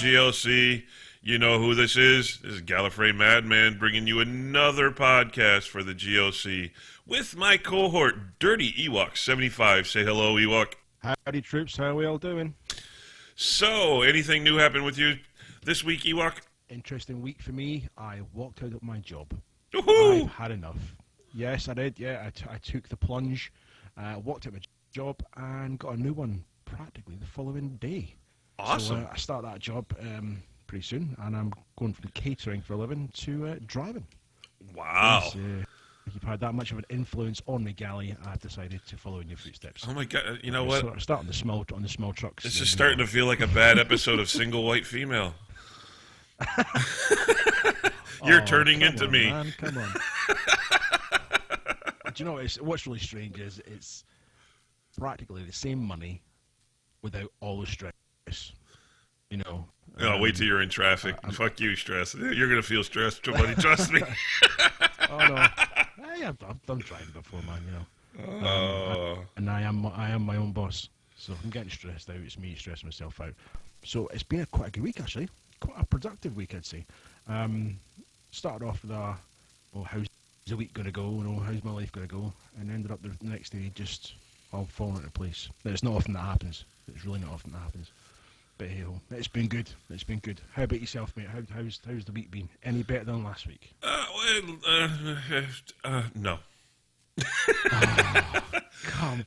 GLC. You know who this is. This is Gallifrey Madman bringing you another podcast for the GLC with my cohort, Dirty Ewok75. Say hello, Ewok. Howdy, troops. How are we all doing? So, anything new happened with you this week, Ewok? Interesting week for me. I walked out of my job. Woohoo! I've had enough. Yes, I did. Yeah, I took the plunge, walked out of my job, and got a new one practically the following day. Awesome. So, I start that job pretty soon, and I'm going from catering for a living to driving. Wow. If you've had that much of an influence on me, Gally, I've decided to follow in your footsteps. Oh my God! You know what? So I start on the small trucks. This is starting to feel like a bad episode of Single White Female. You're turning into on, me. Man, come on. Do you know what's really strange is it's practically the same money without all the stress. You know. Oh, wait till you're in traffic. Fuck you, stress. You're gonna feel stressed, buddy. Trust me. Oh no. I've done driving before, man. You know. And I am my own boss, so if I'm getting stressed out, it's me stressing myself out. So it's been quite a good week, actually. Quite a productive week, I'd say. Started off with how's the week going to go? You know, how's my life going to go? And ended up the next day just all falling into place. It's not often that happens. It's really not often that happens. But hey ho, it's been good. It's been good. How about yourself, mate? How's the week been? Any better than last week? No.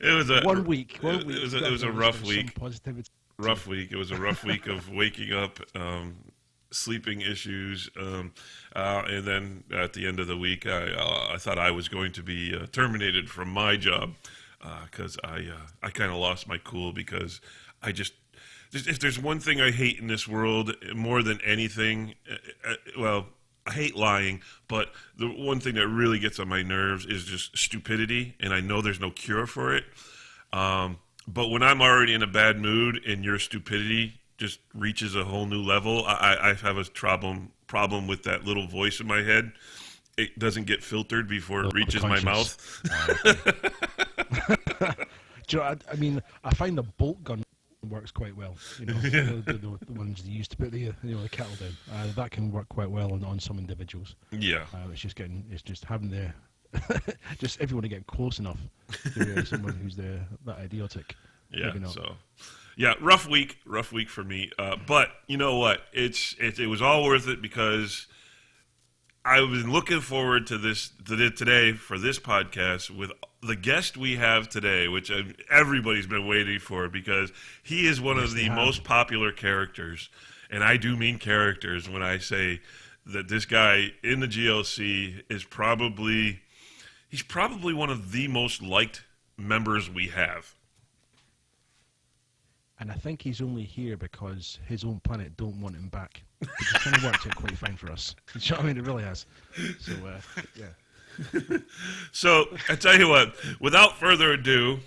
It was one week. It was a rough week. Positivity. Rough week. It was a rough week of waking up, sleeping issues, and then at the end of the week, I thought I was going to be terminated from my job because I kind of lost my cool because if there's one thing I hate in this world more than anything, well, I hate lying, but the one thing that really gets on my nerves is just stupidity, and I know there's no cure for it. But when I'm already in a bad mood and your stupidity just reaches a whole new level, I have a problem with that little voice in my head. It doesn't get filtered before it reaches my mouth. Do you know, I mean, I find the bolt gun works quite well. You know, the ones they used to put the kettle down. That can work quite well on some individuals. Yeah. It's just having the just everyone to get close enough to someone who's that idiotic. Yeah. So, yeah, rough week for me. But you know what? It was all worth it because I've been looking forward to today for this podcast with the guest we have today, which everybody's been waiting for because he is one of the most popular characters, and I do mean characters when I say that this guy in the GLC is probably one of the most liked members we have. And I think he's only here because his own planet don't want him back. It just kind of worked out quite fine for us. You know what I mean? It really has. So, yeah. So, I tell you what, without further ado,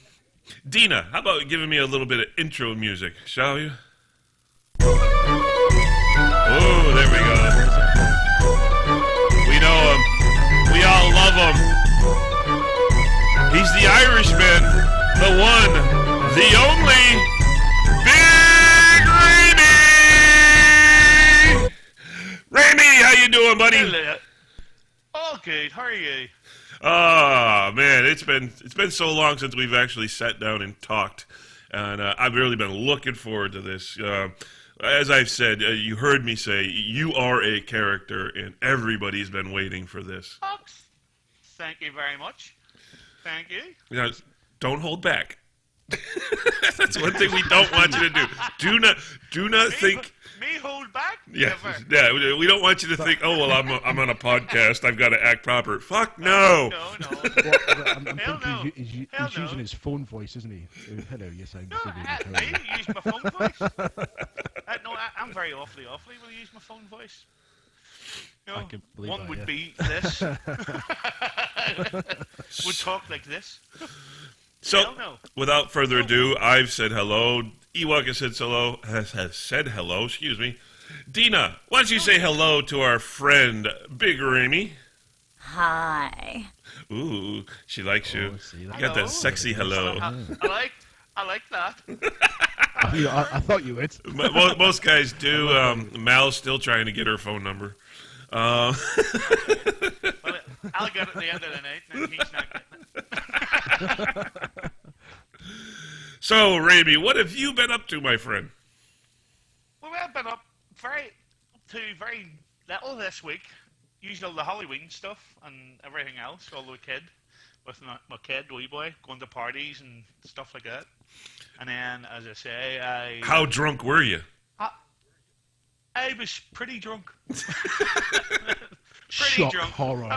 Dina, how about giving me a little bit of intro music, shall you? Oh, there we go. We know him. We all love him. He's the Irishman, the one, the only, Big Ramey! Ramey, how you doing, buddy? Hello. All good. How are you? Oh man, it's been so long since we've actually sat down and talked, and I've really been looking forward to this. As I've said, you heard me say you are a character, and everybody's been waiting for this. Thank you very much. Thank you. Now, don't hold back. That's one thing we don't want you to do. Do not think. Me hold back? Yeah, Never. yeah. We don't want you to think. Oh well, I'm on a podcast. I've got to act proper. Fuck no. No. I'm Hell thinking no. he's Hell using no. his phone voice, isn't he? Hello, yes, I'm. No, I use my phone voice. I'm very awfully when I use my phone voice. You know, I can believe one that, would yeah. be this. Would talk like this. So, Hell no. without further ado, I've said hello. Ewok has said hello. Excuse me. Dina, why don't you say hello to our friend Big Ramey? Hi. Ooh, she likes you. Oh, see, You got that sexy hello. I I like that. I thought you would. Most guys do. Mal's still trying to get her phone number. Well, I'll get it at the end of the night, and he's not getting it. So, Raimi, what have you been up to, my friend? Well, I've been up very little this week. Usually the Halloween stuff and everything else. Although a kid, with my kid, wee boy, going to parties and stuff like that. And then, as I say, How drunk were you? I was pretty drunk. Shock horror.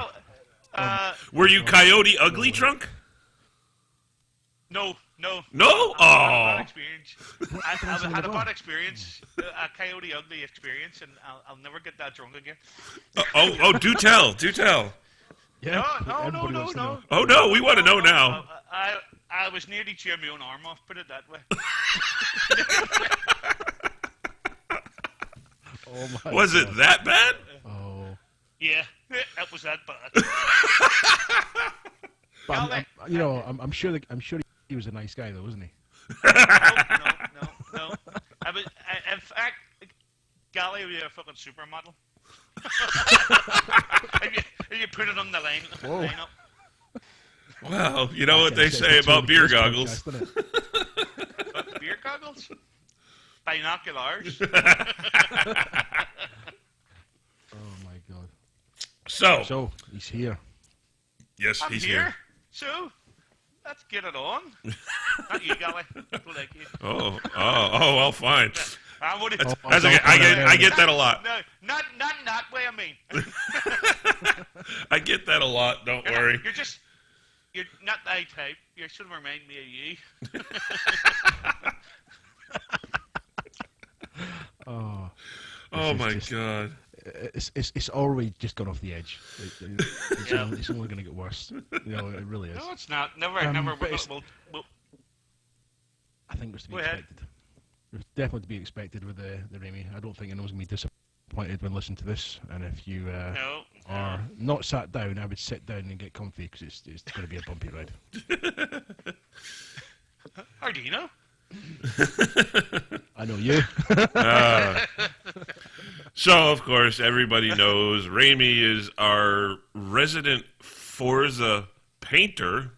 Were you Coyote Ugly drunk? No. No? I Oh. I've had a bad experience, a Coyote Ugly experience, and I'll never get that drunk again. Do tell. Yeah. No. Oh, no, we want to know now. I was nearly chewing my own arm off, put it that way. Oh my Was God. it that bad? Oh. Yeah, it was that bad. But I'm sure he was a nice guy though, wasn't he? No. In fact, Gally would be a fucking supermodel. if you put it on the lineup. Well, you know what they say about beer goggles. What, beer goggles? Binoculars? Oh my God. So he's here. yes, I'm he's here. So, let's get it on. Not you, Gally. People like you. Oh, well, fine. I would That's okay. I get that a lot. No, not that way. I mean, I get that a lot. Don't worry. You're not that type. You should remind me of you. Oh my God. It's already just gone off the edge. It's only going to get worse. It really is. No, it's not. Never. But We'll, I think it's to be Go ahead. expected. It's definitely to be expected with the Raimi. I don't think anyone's going to be disappointed when listening to this. And if you no. are not sat down, I would sit down and get comfy because it's going to be a bumpy ride. How do you know? I know you. So, of course, everybody knows Raimi is our resident Forza painter.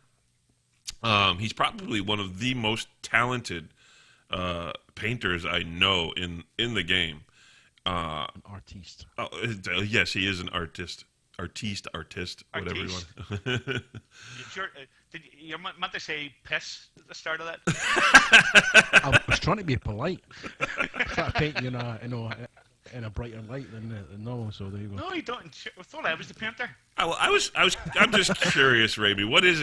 He's probably one of the most talented painters I know in the game. An artiste. Yes, he is an artist, whatever you want. Did you meant to say piss at the start of that? I was trying to be polite. I started painting in a brighter light than normal. So there you go. No, you don't. I thought I was the painter. I'm just curious, Raimi. What is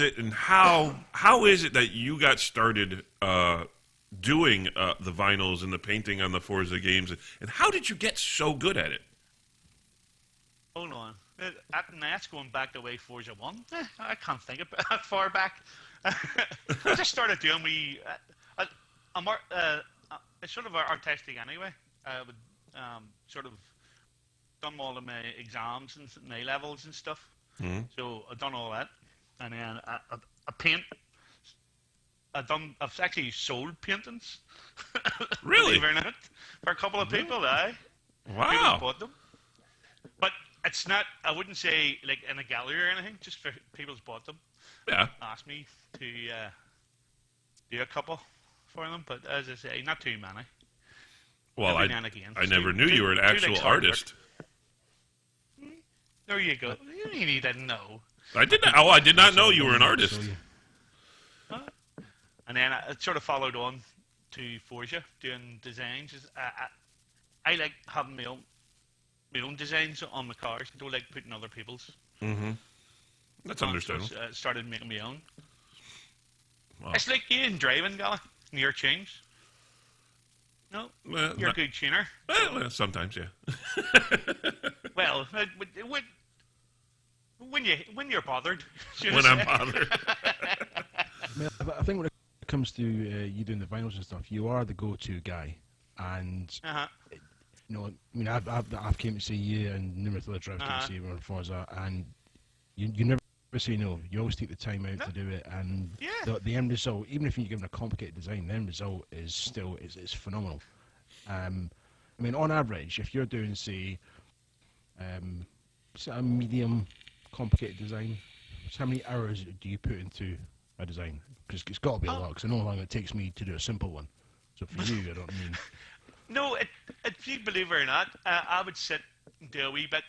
it, and how is it that you got started doing the vinyls and the painting on the Forza games, and how did you get so good at it? Hold on. That's going back the way Forza 1. I can't think of it that far back. I just started doing it's sort of artistic anyway. I would sort of done all of my exams and my levels and stuff. Mm-hmm. So I've done all that, and then I paint. I've actually sold paintings. Really? Believe it or not, for a couple of people. People Wow. bought them, but it's not. I wouldn't say like in a gallery or anything. Just for people's bought them. Yeah. Asked me to do a couple for them, but as I say, not too many. Well, Every now and again. I never knew you were an actual artist. There you go. You didn't know. I did not know you were an artist. And then I sort of followed on to Forza, doing designs. I like having my own designs on my cars. I don't like putting other people's. Mm-hmm. That's understandable. So I started making my own. Wow. It's like you in driving, Gala. Your tunes. No, Well, you're a good tuner. Well, sometimes, yeah. Well, when you're bothered. When I'm bothered. I think when it comes to you doing the vinyls and stuff, you are the go-to guy, and I've came to see you and numerous other drivers came to see you on Forza, and you never obviously, you always take the time out to do it, and Yeah. the end result, even if you're given a complicated design, the end result is still is phenomenal. I mean, on average, if you're doing, say, a medium complicated design, so how many hours do you put into a design? Because it's got to be a lot, because I know how long it takes me to do a simple one. So for you, I don't mean... No, if you believe it or not, I would sit and do a wee bit,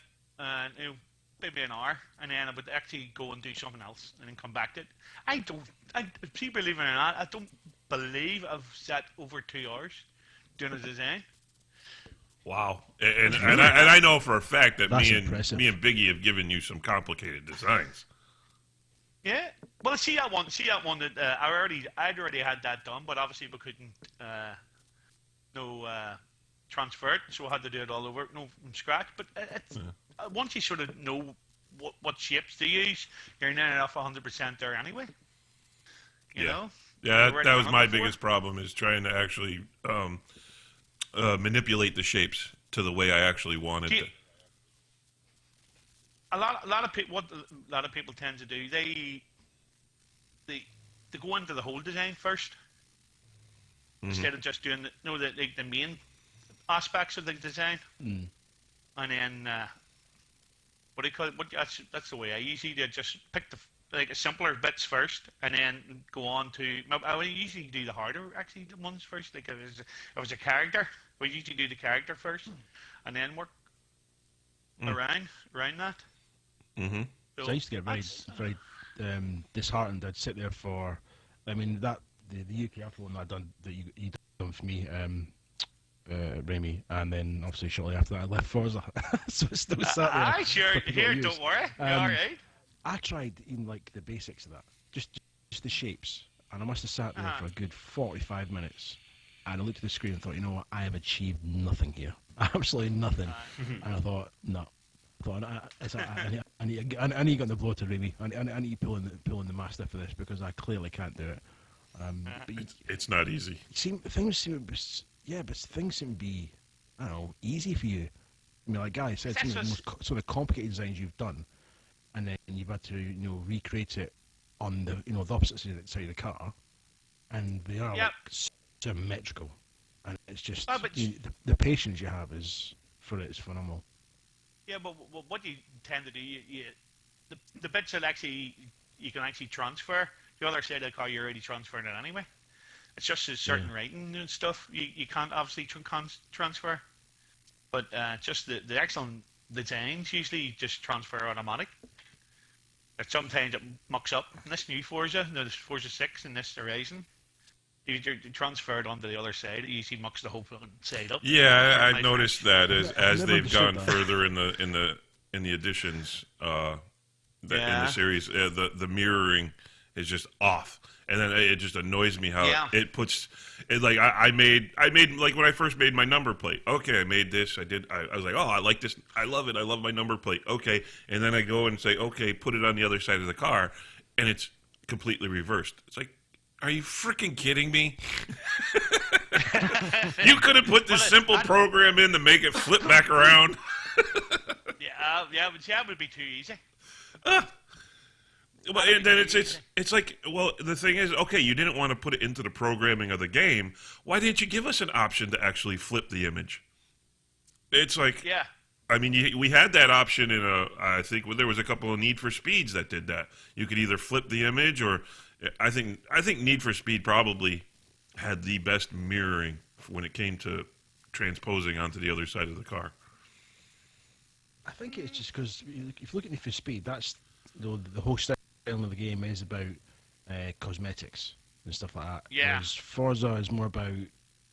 maybe an hour, and then I would actually go and do something else, and then come back to it. If you believe it or not, I don't believe I've sat over 2 hours doing a design. Wow, and I know for a fact that That's me impressive. and Biggie have given you some complicated designs. Yeah. Well, see that one that I'd already had that done, but obviously we couldn't transfer it, so I had to do it all over, from scratch. But once you sort of know what shapes to use, you're near enough 100% there anyway. You know. Yeah, that was my biggest problem, is trying to actually manipulate the shapes to the way I actually wanted to. A lot of people, what a lot of people tend to do, they go into the whole design first, instead of just doing the main aspects of the design, and then what do you call it? That's the way I usually do. Just pick the simpler bits first, and then go on to. I would usually do the harder ones first. Like if it was a character, we usually do the character first, and then work around that. Mm-hmm. So I used to get very disheartened. I'd sit there for, I mean, the UKF one I done that you done for me, Remy, and then obviously shortly after that I left Forza, so it's still sat there. Sure, here, don't worry, you're all right. I tried even like the basics of that, just the shapes, and I must have sat there for a good 45 minutes, and I looked at the screen and thought, you know what, I have achieved nothing here, absolutely nothing, and I thought, no. I need to get on the blow to Remy. I need to pull in the master for this, because I clearly can't do it. But it's not easy. Things seem to be, I don't know, easy for you. I mean, like Guy said, some of the most sort of complicated designs you've done, and then you've had to recreate it on the the opposite side of the car, and they are like symmetrical, and it's just the patience you have is phenomenal. Yeah, but what you tend to do, the bits that you can actually transfer, the other side of the car, you're already transferring it anyway. It's just a certain writing and stuff you can't obviously transfer. But just the excellent designs usually just transfer automatic. But sometimes it mucks up. In this new Forza, this Forza 6 and this Horizon, you transfer it onto the other side. It usually mucks the whole side up. Yeah, I noticed that as they've gone further in the additions, in the series, the mirroring is just off, and then it just annoys me how it puts it. Like I made like when I first made my number plate. Okay, I made this. I was like, oh, I like this. I love it. I love my number plate. Okay, and then I go and say, okay, put it on the other side of the car, and it's completely reversed. It's like, are you freaking kidding me? You could have put this simple program in to make it flip back around. But that would be too easy. Well, and then it's like, well, the thing is, okay, you didn't want to put it into the programming of the game. Why didn't you give us an option to actually flip the image? It's like, I mean, we had that option I think there was a couple of Need for Speeds that did that. You could either flip the image, or I think Need for Speed probably had the best mirroring when it came to transposing onto the other side of the car. I think it's just because if you look at Need for Speed, that's the whole style of the game is about cosmetics and stuff like that. Yeah. Whereas Forza is more about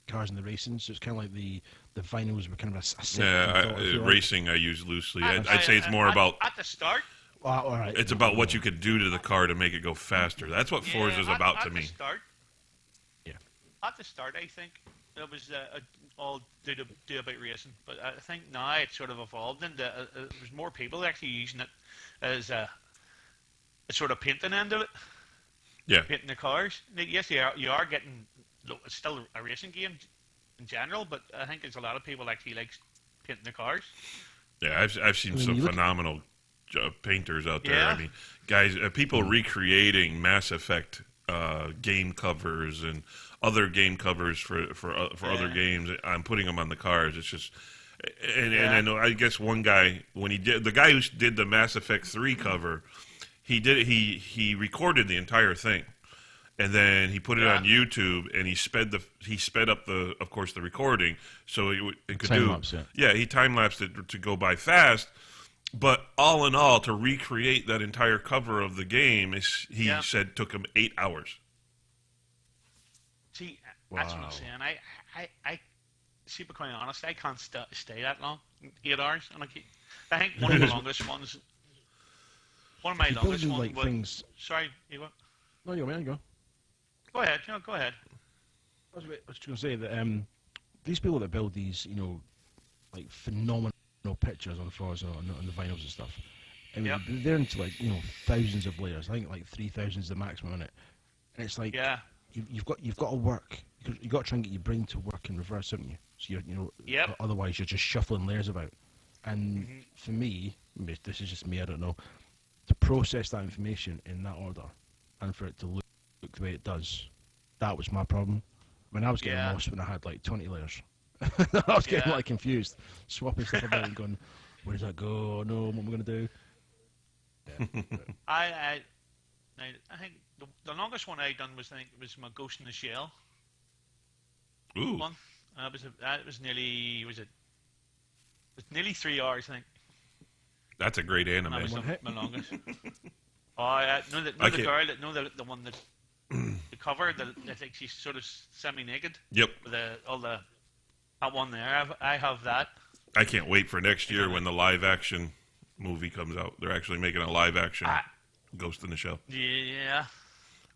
cars and the racing, so it's kind of like the vinyls were kind of a set. Racing I use loosely. I'd say it's more about at the start. All right. It's about what you could do to the car to make it go faster. That's what Forza is about to me. At the start, I think it was all do about racing, but I think now it's sort of evolved into there's more people actually using it as a sort of painting end of it. Yeah. Painting the cars. Yes, you are getting. It's still a racing game in general, but I think there's a lot of people actually like painting the cars. Yeah, I've seen some phenomenal painters out there. Yeah. I mean, guys, people recreating Mass Effect game covers and other game covers for other games. I'm putting them on the cars. It's just, and I know, I guess one guy, when the guy who did the Mass Effect 3 cover, he recorded the entire thing. And then he put it on YouTube, and he sped up of course, the recording, so it could time-lapse, he time-lapsed it to go by fast. But all in all, to recreate that entire cover of the game, he said took him 8 hours. See, that's what I'm saying. I see, to be quite honest, I can't stay that long, 8 hours, and I think one of the longest ones. One of my longest ones. Like things. Sorry, you what? No, you're man. Go. Go ahead. Go ahead. I was just going to say that these people that build these, like phenomenal pictures on floors on the vinyls and stuff, I mean, they're into like thousands of layers. I think like 3,000 is the maximum in it, and it's like you've got to work. You've got to try and get your brain to work in reverse, haven't you? So otherwise you're just shuffling layers about. And for me, this is just me. I don't know, to process that information in that order and for it to look the way it does, that was my problem. I mean, I was getting lost when I had like 20 layers. I was getting like confused, swapping stuff about and going, where does that go? No, what am I going to do? Yeah. I think the longest one I done was my Ghost in the Shell. Ooh. One. It was nearly 3 hours, I think. That's a great anime. That was my longest. The one that the cover that I think she's sort of semi-naked. Yep. With that one there, I have that. I can't wait for next year when the live-action movie comes out. They're actually making a live-action Ghost in the Shell. Yeah.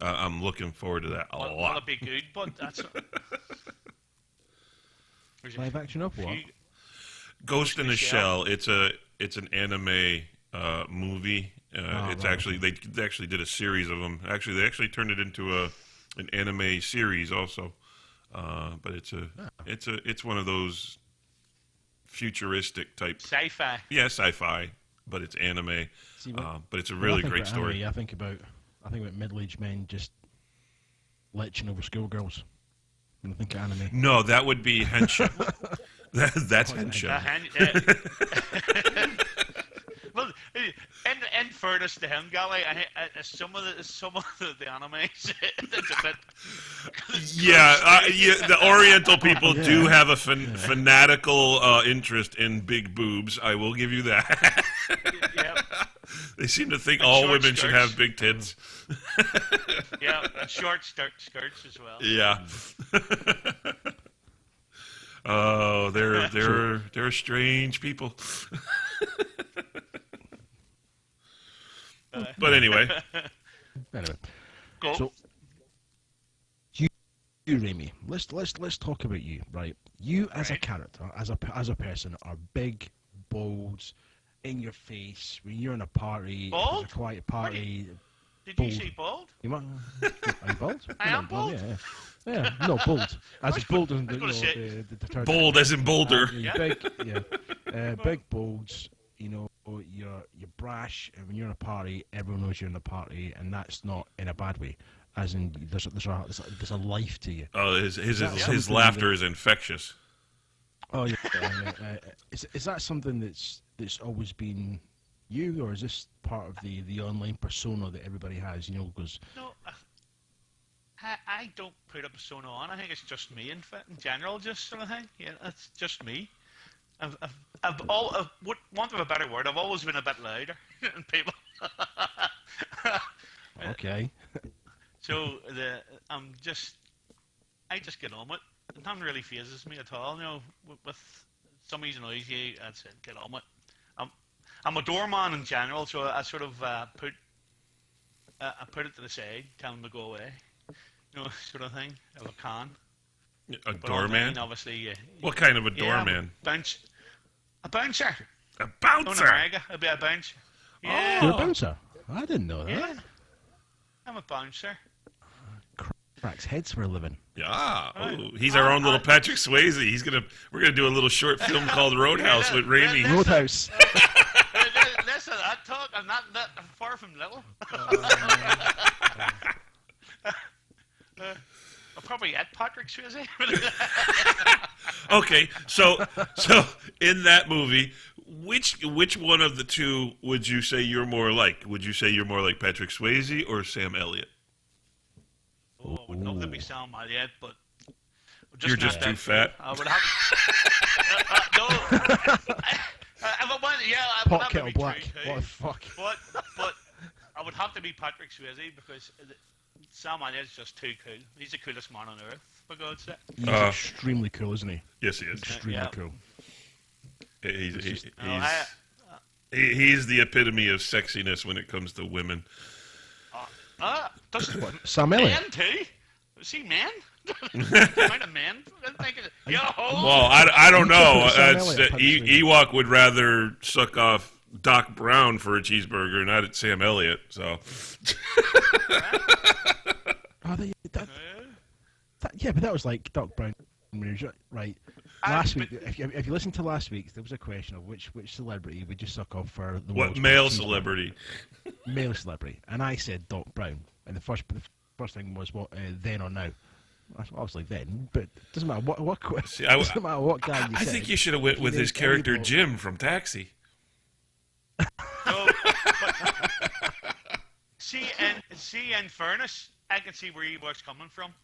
I'm looking forward to that a lot. That'll be good, but that's live-action of what? Ghost in the Shell. It's an anime movie. It's actually they actually did a series of them. Actually, they actually turned it into an anime series also. But it's one of those futuristic type sci-fi. Yeah, sci-fi, but it's anime. But it's a really great story. I think about middle-aged men just leching over schoolgirls. When I think of anime. No, that would be henshin. That's henshin. Well, in fairness to him, Gally, some of the animes, it's a bit. The Oriental people do have a fanatical interest in big boobs. I will give you that. They seem to think all women should have big tits. And short skirts as well. Yeah. Oh, they're strange people. But anyway. Go. So, you, Remy, let's talk about you, right? You as a character, as a person, are big, bold, in your face. When you're in a party, bold? It's a quiet party. Did you say bald? Are you bald? I am bold. Yeah, no, bold. As bold as the term. Bold as in boulder. Big, bolds. You're brash, and when you're in a party, everyone knows you're in a party, and that's not in a bad way. As in, there's a life to you. Oh, his laughter is infectious. Oh yeah. Is that something that's always been you, or is this part of the online persona that everybody has? Because no, I don't put a persona on. I think it's just me in general, just sort of thing. Yeah, that's just me. Want of a better word, I've always been a bit louder than people. Okay. So I just get on with it. Nothing really phases me at all. With somebody's noisy, that's it. Get on with it. I'm a doorman in general, so I sort of put it to the side, tell them to go away. Sort of thing. If I can. A doorman? Obviously. What kind of a doorman? A bouncer. A bouncer? In America, I'd be a bouncer. Yeah. You're a bouncer? I didn't know that. Yeah. I'm a bouncer. Cracks heads for a living. Yeah. He's our own little Patrick Swayze. We're gonna do a little short film called Roadhouse with Raimi. Roadhouse. Listen, I talk far from little. I'll probably at Patrick Swayze. Okay, so in that movie, which one of the two would you say you're more like? Would you say you're more like Patrick Swayze or Sam Elliott? Oh, I would love to be Sam Elliott, but You're just too fat. I would have. No. I would Pot have to kettle be black. true, What the fuck? But I would have to be Patrick Swayze because Sam Elliott's just too cool. He's the coolest man on earth, for God's sake. He's extremely cool, isn't he? Yes, he is. Extremely cool. He's the epitome of sexiness when it comes to women. Sam Elliott? Men too? Is he man? Kind of man? Well, I don't know. Sam Elliott, Ewok would rather suck off Doc Brown for a cheeseburger, not at Sam Elliott. So. Yeah, but that was like Doc Brown, right? Last week, if you listened to last week, there was a question of which celebrity would you suck off for the What male celebrity? Male celebrity, and I said Doc Brown, and the first thing was what then or now. Obviously then, but it doesn't matter what doesn't matter what guy you I said. think you should have went with his character Jim from Taxi. No, see, in fairness, I can see where he was coming from.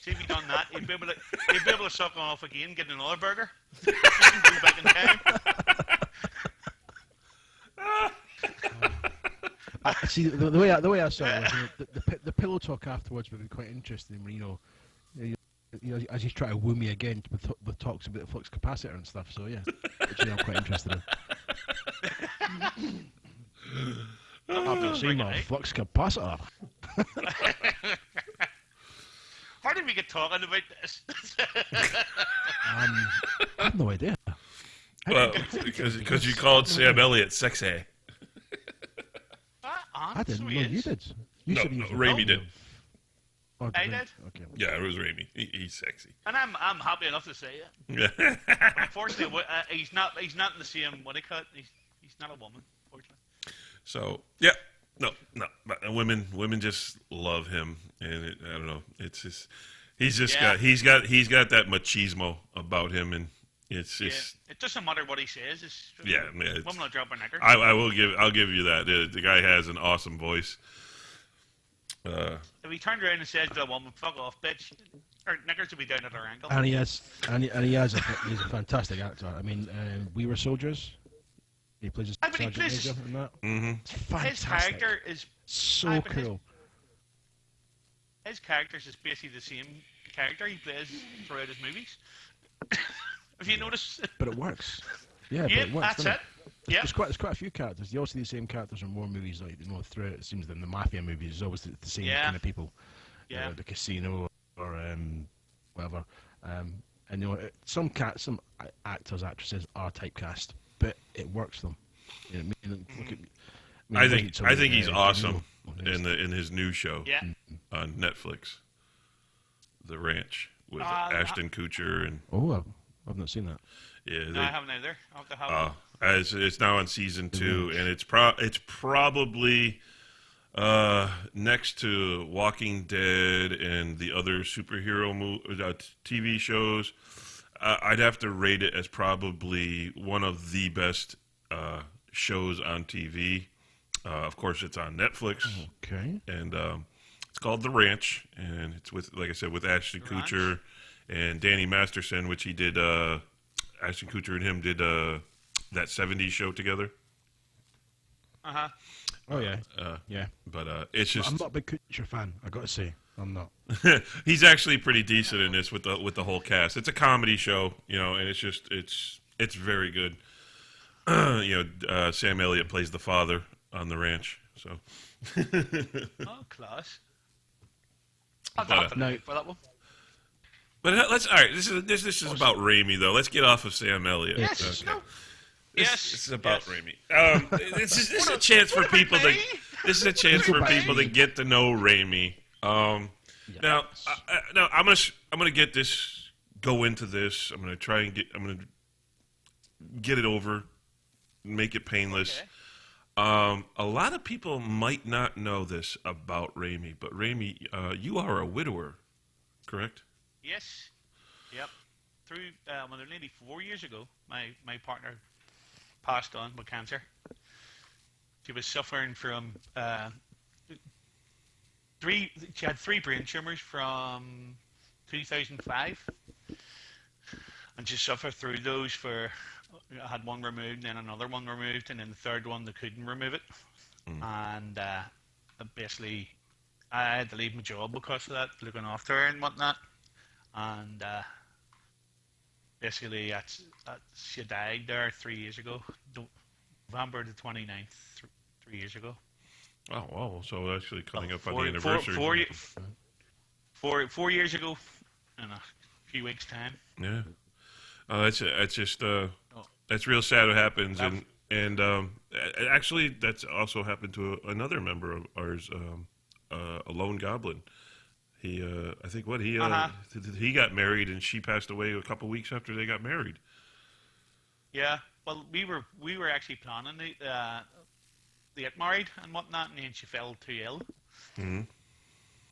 See, if he'd done that, he'd be able to suck off again, get another burger, go back in time. See, the way I saw it was the pillow talk afterwards would be quite interesting. When, as he's trying to woo me again with talks about the flux capacitor and stuff. So yeah, which I'm quite interested in. I've been seeing my flux capacitor. How did we get talking about this? I have no idea. Well, because you called Sam Elliott sexy. I didn't know you did. You said he was Raimi did. Oh, I did. Okay. Yeah, it was Raimi. He's sexy. And I'm happy enough to say it. Yeah. Unfortunately, he's not in the same what he cut. He's not a woman, fortunately. So yeah, no. But women just love him, and I don't know. It's just he's got that machismo about him, and it's just it doesn't matter what he says. It's women will drop a knicker. I'll give you that. The guy has an awesome voice. If he turned around and said to a woman, "Fuck off, bitch," or knickers would be down at her ankle. And he's a fantastic actor. I mean, We Were Soldiers. He plays a sergeant major in that. Mm-hmm. It's fantastic. His character is so cool. His character is basically the same character he plays throughout his movies. Have you noticed? But it works. Yeah, but it works. That's it. Yeah. There's quite a few characters. You also see the same characters in more movies, like throughout. It seems that in the mafia movies, it's always the same kind of people. Yeah. The casino or whatever. And some actors, actresses are typecast, but it works them. You know what I mean? I think he's awesome in his new show on Netflix, The Ranch, with Ashton Kutcher and. Oh, I've not seen that. Yeah, no, I haven't either. I'll have to have it. It's now on season 2, and it's probably next to Walking Dead and the other superhero TV shows. I'd have to rate it as probably one of the best shows on TV. Of course, it's on Netflix. Okay. And it's called The Ranch, and it's with, like I said, with Ashton Kutcher and Danny Masterson, which he did. Ashton Kutcher and him did that 70s show together. Uh-huh. Oh, yeah. Yeah. But it's just... I'm not a big Kutcher fan, I got to say. I'm not. He's actually pretty decent in this with the whole cast. It's a comedy show, and it's just... It's very good. Sam Elliott plays the father on The Ranch, so... Oh, class. I'll have to look for that one. But all right. This is about Raimi, though. Let's get off of Sam Elliott. Yes. Okay. No. This is about Raimi. This is a chance for people to. This is a chance for people to get to know Raimi. Now I'm gonna get this. Go into this. I'm gonna try and get. I'm gonna get it over. Make it painless. A lot of people might not know this about Ramey, but Ramey, you are a widower, correct? Yes. Yep. Through nearly 4 years ago, my partner passed on with cancer. She was suffering from She had 3 brain tumors from 2005, and she suffered through those for. I had one removed, and then another one removed, and then the third one they couldn't remove it. And basically, I had to leave my job because of that, looking after her and whatnot. And basically, she died there 3 years ago, November the 29th, 3 years ago. Oh, wow. So actually coming up on the anniversary. 4 years ago in a few weeks' time. Yeah. That's just that's real sad what happens, and actually that's also happened to another member of ours, a lone goblin. He I think he got married and she passed away a couple weeks after they got married. Yeah, well, we were actually planning to get married and whatnot, and then she fell too ill. Mm-hmm.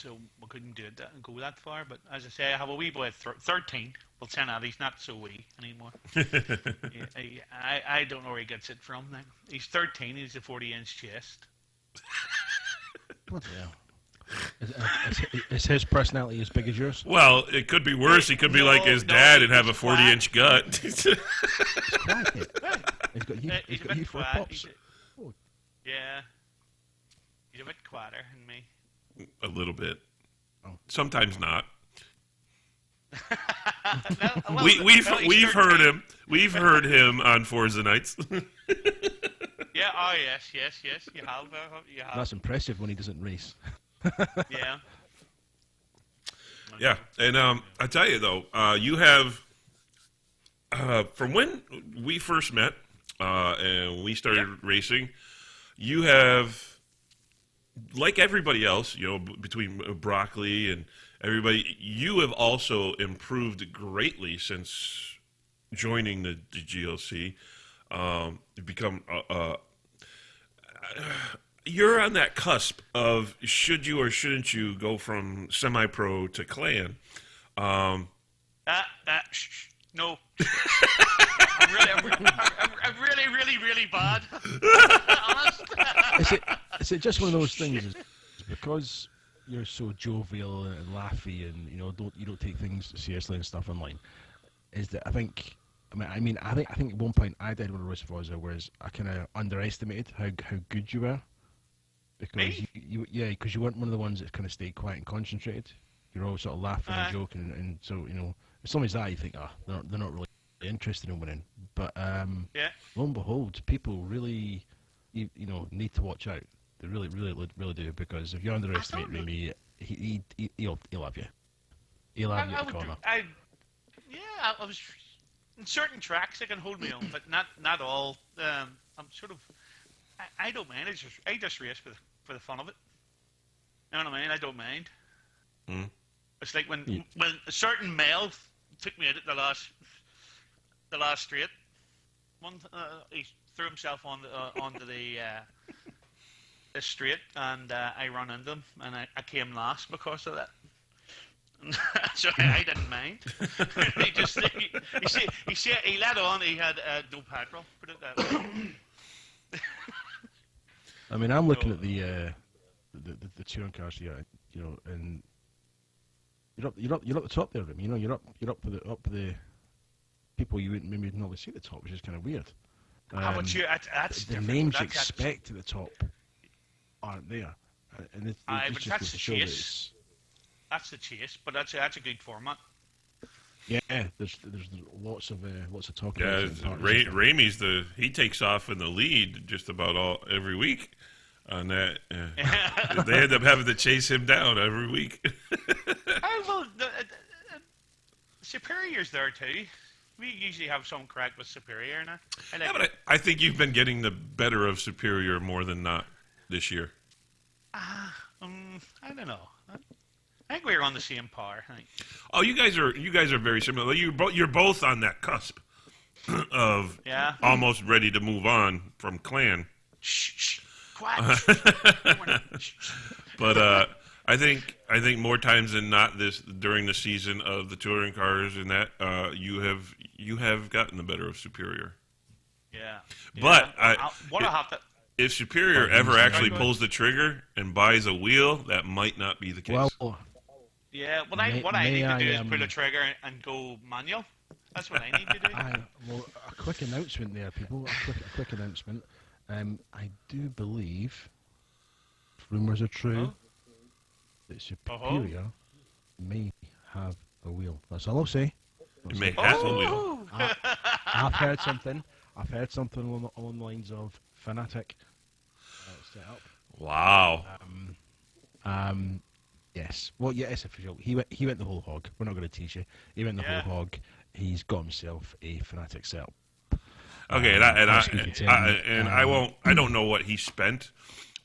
So we couldn't do it and go that far. But as I say, I have a wee boy at 13. Well, 10 out. He's not so wee anymore. I don't know where he gets it from now. He's 13. He's a 40-inch chest. What the hell? Is his personality as big as yours? Well, it could be worse. He could be like his dad and have a 40-inch gut. He's got you for a pops. Yeah. He's a bit quieter than me. A little bit. Oh. Sometimes not. We've heard him. We've heard him on Forza Nights. Yeah. Oh yes. You have. That's impressive when he doesn't race. Yeah. Yeah, and I tell you though, you have from when we first met and we started racing, you have. Like everybody else, between Broccoli and everybody, you have also improved greatly since joining the GLC. You've become you're on that cusp of should you or shouldn't you go from semi-pro to clan. No. I'm really bad. Honest. Is it just one of those things? Is because you're so jovial and laughy, and you don't take things seriously and stuff online? Is that I think at one point I did one of Race Forza, whereas I kind of underestimated how good you were, because because you weren't one of the ones that kind of stayed quiet and concentrated. You're always sort of laughing and joking, and so as long as that you think they're not really interested in winning, but lo and behold, people really need to watch out. They really do, because if you underestimate Remy, he'll have you. He'll have you at the corner. I was in certain tracks I can hold my own, but not all. I'm sort of I don't mind. I just race for the fun of it. You know what I mean? I don't mind. Mm. It's like when a certain male took me out at the last straight. He threw himself onto the straight, and I ran into him, and I came last because of that. So I didn't mind. He let on. He had no petrol. Put it that way. I mean, I'm looking at the touring cars here, and you're up the top there. I mean, you're up with the people you wouldn't maybe normally see at the top, which is kind of weird. That's the names you expect at the top aren't there, and it's just that's to show chase. That's the chase, but that's a good format. Yeah, there's lots of talk. Yeah, Ramey's he takes off in the lead just about every week on that. They end up having to chase him down every week. Well, Superior's there too. We usually have some crack with Superior now. But I think you've been getting the better of Superior more than not this year. I don't know. I think we're on the same par. I think. Oh, you guys are very similar. You're both on that cusp of almost ready to move on from clan. Shh, quiet. But I think more times than not during the season of the touring cars and that you have gotten the better of Superior. Yeah. But if Superior ever actually pulls the trigger and buys a wheel, that might not be the case. Well, yeah. What I need to do is pull the trigger and go manual. That's what I need to do. Well, a quick announcement there, people. A quick announcement. I do believe, if rumours are true, that Superior may have a wheel. That's all I'll say. It may have a wheel. I've heard something. Along the lines of Fanatic set up. Wow. Yes. Well, yeah, it's official. He went the whole hog. We're not going to teach you. He went the whole hog. He's got himself a Fanatic setup. Okay, I don't know what he spent,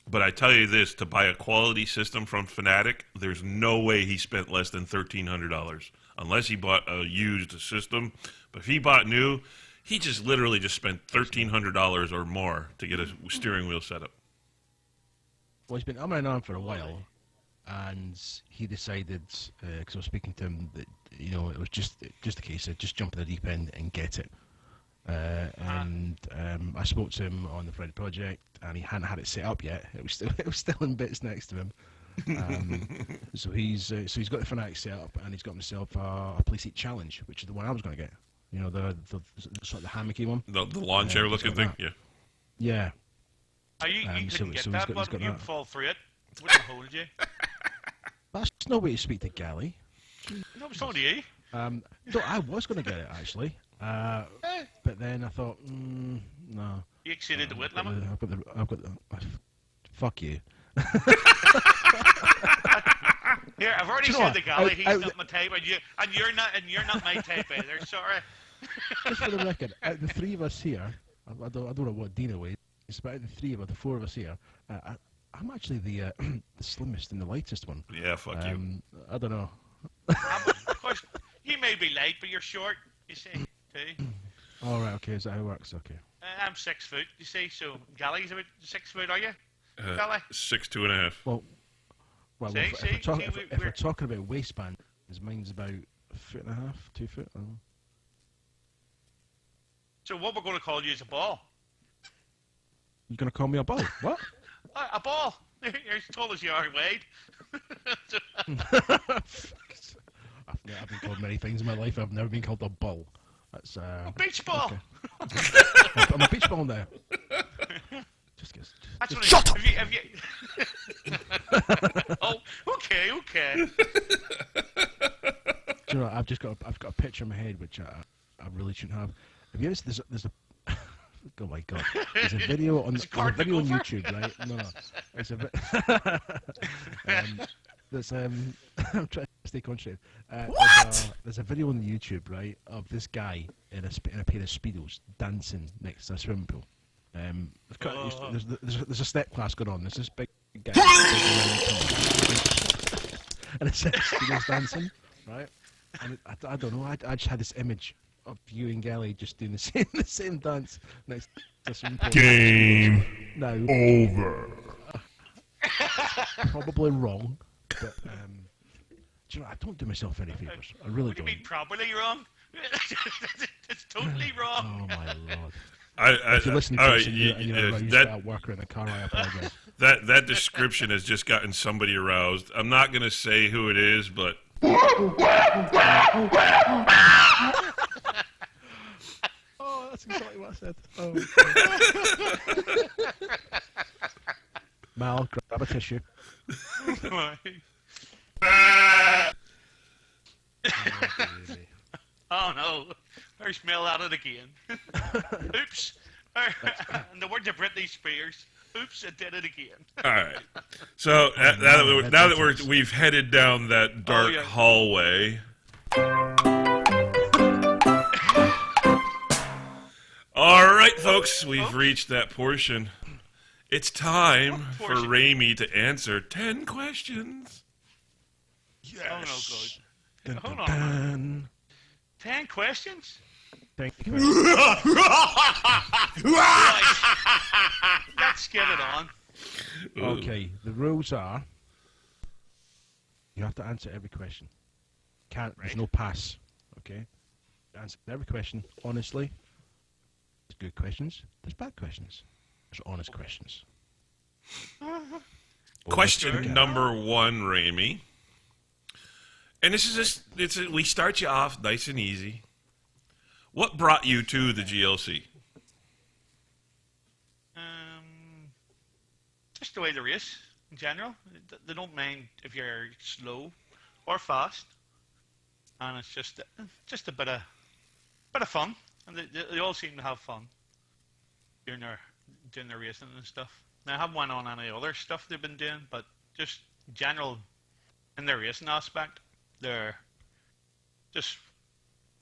but I tell you this: to buy a quality system from Fanatic, there's no way he spent less than $1,300, unless he bought a used system. But if he bought new, he just literally just spent $1,300 or more to get a steering wheel setup. Well, he's been on for a while, and he decided, because I was speaking to him, that it was just a case of just jump in the deep end and get it. And I spoke to him on the Friday project, and he hadn't had it set up yet. It was still in bits next to him. So he's got the Fanatic set up, and he's got himself a Playseat Challenge, which is the one I was going to get. The sort of the hammocky one. The lawn chair looking thing. Yeah. Yeah. You couldn't get that, but you'd fall through it. Wouldn't hold you. That's no way to speak to Gally. No, it's not you. No, I was going to get it actually, but then I thought, no. You exceeded the weight limit. I've got the. Fuck you. Here, I've already said to Gally he's not my type, and you're not my type either. Sorry. Just for the record, out the three of us here, I don't know what Dina weighs, but out the four of us here, I'm actually the slimmest and the lightest one. Yeah, fuck you. I don't know. Of course, you may be light, but you're short. You see, too. All right. Okay. Is that how it works? Okay. I'm 6 foot. You see, so Gally's about 6 foot. Are you, Gally? 6'2.5". Well, if we're talking about waistband, mine's about 1.5 feet, 2 foot. I don't know. So what we're going to call you is a ball. You're going to call me a ball? What? A ball. You're as tall as you are wide. I've been called many things in my life. I've never been called a ball. That's a beach ball. Okay. I'm a beach ball now. Shut up! Oh, okay. Do you know, I've got a picture in my head which I really shouldn't have. Have you ever seen there's a oh my god! There's a video on YouTube, right? No, it's there's I'm trying to stay concentrated. There's a video on YouTube, right, of this guy in a pair of Speedos dancing next to a swimming pool. There's a step class going on. There's this big guy, and it says Speedos dancing, right? And I don't know. I just had this image of you and Gally just doing the same dance next to some game now over. Probably wrong, but do you know, I don't do myself any favors. I really don't. What do you mean probably wrong? It's totally wrong. Oh my lord! If you're listening to this and you're at work or in the car, I apologize. That description has just gotten somebody aroused. I'm not going to say who it is, but. Oh, that's exactly what I said. Oh, Mal, grab a tissue. Oh no, I smell at it again. Oops. In the words of Britney Spears, oops, I did it again. All right. So now that we've headed down that dark hallway. All right, folks, we've reached that portion. It's time for Ramey to answer 10 questions. Yes. Oh, no, good. Dun, Hold dun, on. dun. 10 questions? Thank you. Right. Let's get it on. Okay, the rules are you have to answer every question. There's no pass. Okay? Answer every question honestly. There's good questions, there's bad questions. There's honest questions. Question number 1, Ramey. And this is we start you off nice and easy. What brought you to the GLC? Just the way they race in general. They don't mind if you're slow or fast, and it's just a bit of fun, and they all seem to have fun doing their racing and stuff. Now, I haven't went on any other stuff they've been doing, but just in general in their racing aspect, they're just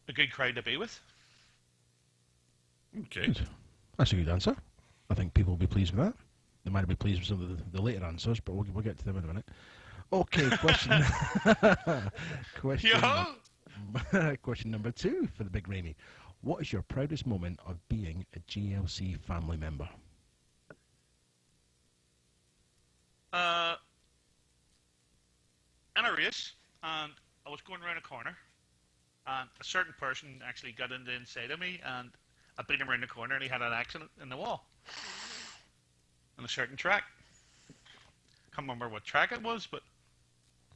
a good crowd to be with. Okay. Good. That's a good answer. I think people will be pleased with that. They might be pleased with some of the later answers, but we'll get to them in a minute. Okay, question. Question number 2 for the Big Ramey. What is your proudest moment of being a GLC family member? In a race, and I was going around a corner, and a certain person actually got in the inside of me, and I beat him around the corner, and he had an accident in the wall on a certain track. Can't remember what track it was, but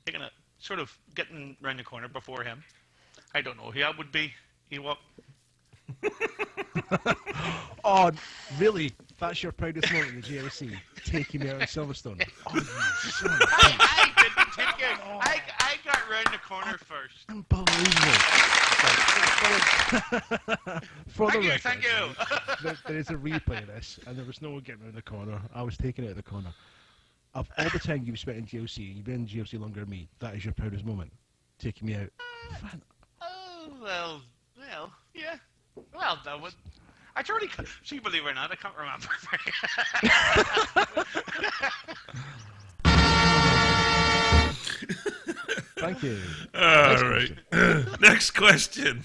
taking it, sort of getting around the corner before him. I don't know who that would be. He walked. Oh, really? That's your proudest moment in the GLC? Taking me out of Silverstone? Oh, you son of a bitch. I didn't take you. I got round the corner first. Unbelievable. For the record, Thank you. there is a replay of this, and there was no one getting around the corner. I was taking it out of the corner. Of all the time you've spent in GLC, you've been in GLC longer than me, that is your proudest moment? Taking me out. Well, yeah. Well, that would. I truly, see, believe it or not, I can't remember. Thank you. All right. Next question.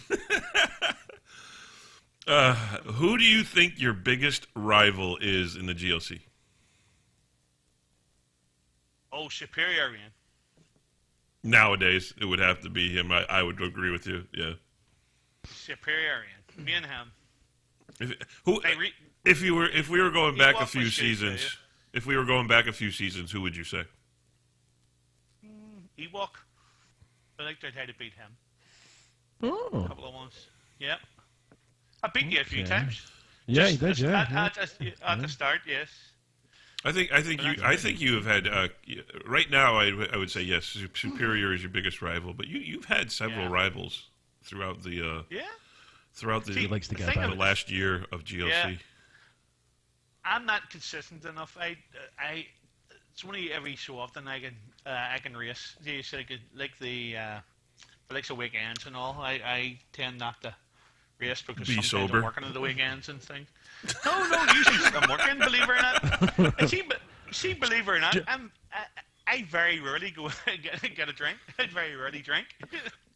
Who do you think your biggest rival is in the GLC? Oh, Superior, man. Nowadays, it would have to be him. I would agree with you. Yeah. Superior, man. Me and him. If we were going back a Ewok few was good, seasons, if we were going back a few seasons, who would you say? Ewok. I think I'd had to beat him. Oh. A couple of ones. Yep. I beat you a few times. Yeah, you did, yeah. At the start, yes. I think you have had right now. I would say yes. Superior is your biggest rival, but you've had several rivals throughout the He likes to get the last year of GLC. Yeah. I'm not consistent enough. It's only every so often I can race. So like the likes of weekends and all. I tend not to race because sometimes sober. I'm working on the weekends and things. No, usually I'm working. Believe it or not. And see, believe it or not, I very rarely go get a drink. I very rarely drink.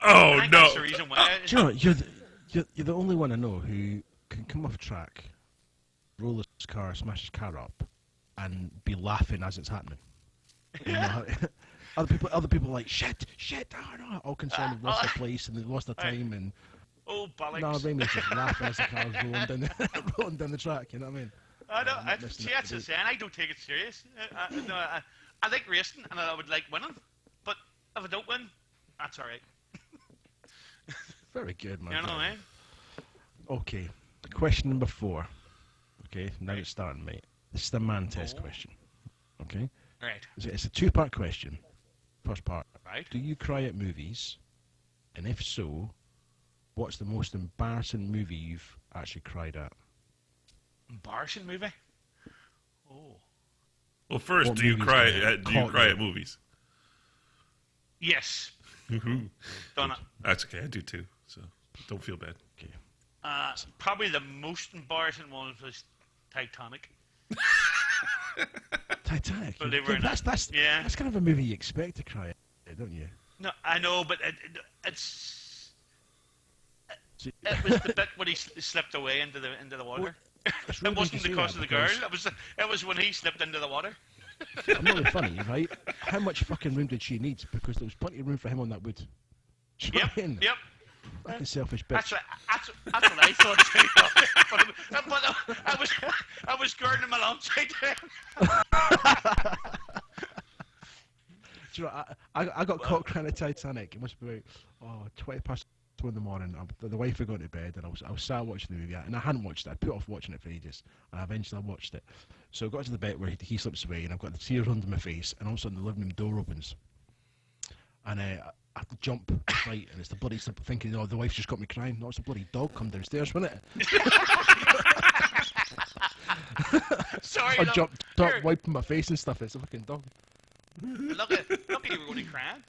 Oh no! That's the reason why. Do you know, you're the only one I know who can come off track, roll his car, smash his car up, and be laughing as it's happening. You know, other people are like shit, oh no, all concerned they've lost their place and they've lost their time and. Oh, bollocks. No, Raymond's just laughing as the car's rolling down the track, you know what I mean? That's the saying. I don't take it serious. I like racing and I would like winning, but if I don't win, that's alright. Very good, man. You know what I mean? Okay, question number 4. Okay, now it's starting, mate. This is the man test question. Okay? Right. It's a 2-part question. First part. Right. Do you cry at movies? And if so, what's the most embarrassing movie you've actually cried at? Embarrassing movie? Oh. Well, first, What do you movies cry have at caught you? movies? Yes. Done Done it. That's okay. I do too. So don't feel bad. Okay. Probably the most embarrassing one was Titanic. Titanic. Believe it or not. That's kind of a movie you expect to cry at, don't you? No, I know, but it was the bit when he slipped away into the water. It's really It wasn't weird to say because that of the girl. because It was when he slipped into the water. I'm not being funny, right? How much fucking room did she need? Because there was plenty of room for him on that wood. Do you know Yep. what I mean? Yep. Fucking selfish bitch. That's what I thought too. But I was girding him alongside him. Do you know, I got caught crying at Titanic. It must be about 2:20 in the morning. The wife had gone to bed, and I was sat watching the movie, and I hadn't watched it. I put off watching it for ages, and eventually I watched it. So I got to the bit where he slips away, and I've got the tears under my face, and all of a sudden the living room door opens, and I have to jump, right, and it's the bloody thinking, the wife's just got me crying. No, it's the bloody dog come downstairs, wasn't it? Sorry, I look, jumped, here. wiping my face and stuff. It's a fucking dog. Look at you were only crying.